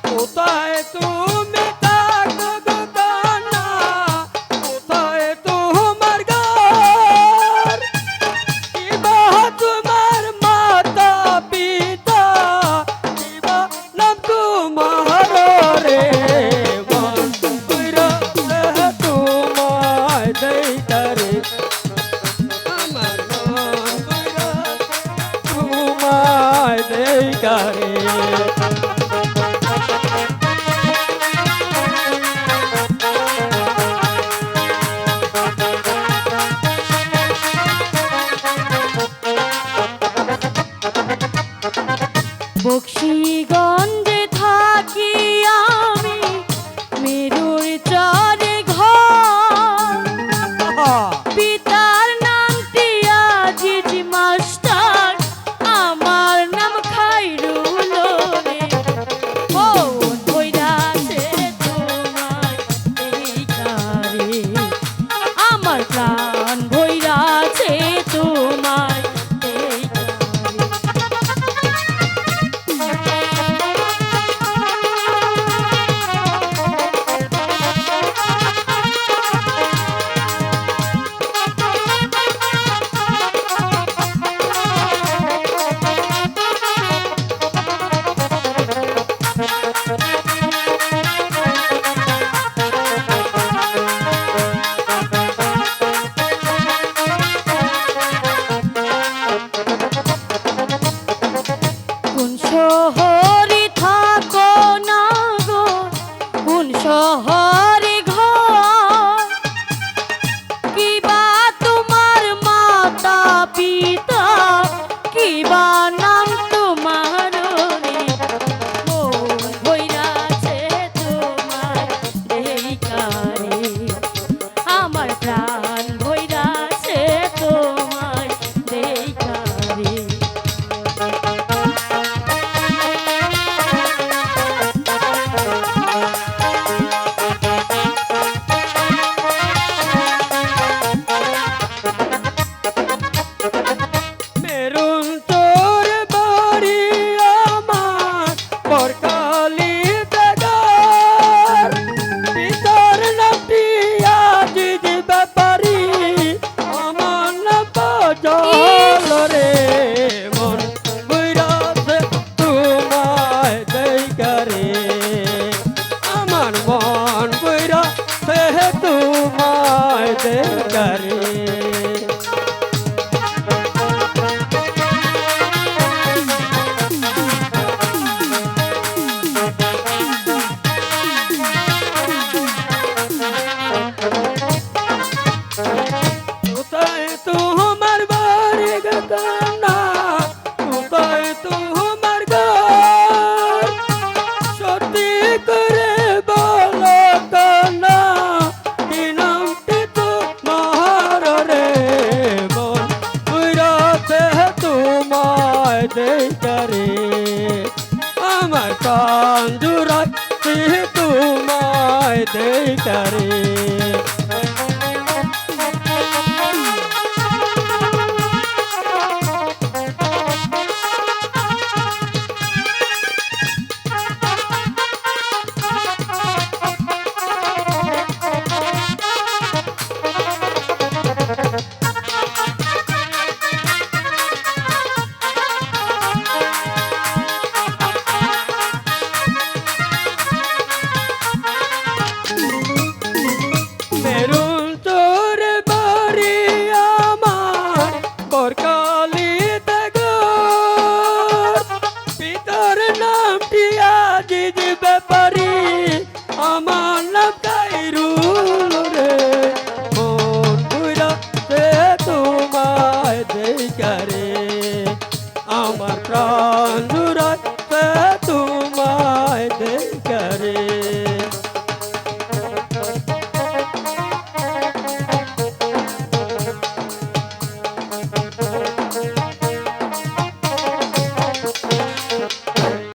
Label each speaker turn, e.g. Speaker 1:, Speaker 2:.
Speaker 1: কোথায় তুমি থাকো গো কন্যা, কোথায় তোমার ঘর, কিবা তোমার মাতা পিতা, কিবা নাম তোমার রে, মন কইরা তোমায় দেইতারে, আমার মন কইরা তোমায় দেইতারে।
Speaker 2: বক্সিগঞ্জে থাকি আমি, মেরুর চরে ঘর, পিতার নাম টিয়াজিজ মাস্টার, আমার নাম খাইরুল রে। মন ভইরাছে তোমার দেইখারে, আমার প্রাণ ভইরাছে তোমার শহরে থাকো না গো, কোন শহরে ঘর, কিবা তোমার মাতা পিতা, কিবা নাম তোমার রে, মন ভইরাছে তোমার দেইখারে, আমার প্রাণ ভইরাছে তোমার দেইখারে।
Speaker 1: মেরুন তোর বাড়ি আমার পরকালিতে ঘর, পিতার নামটি আজিজ ব্যাপারী, আমার নাম বাজল রে, মন বৈরাছে তোমায় দেইখারে, আমার মন বৈরাছে তোমায় দেইখারে। কোথায় তোমার বাড়ি গো কন্যা, কোথায় তোমার ঘর, সত্যি করে বলো কন্যা, কি নামটি তোমার রে, মন কইরাছে তোমায় দেইতারে, আমার প্রাণ জুড়াচ্ছি তোমায় দেইতারে। মেরুন তোর বাড়ি আমার পরকালিতে ঘর, পিতার নামটি আজিজ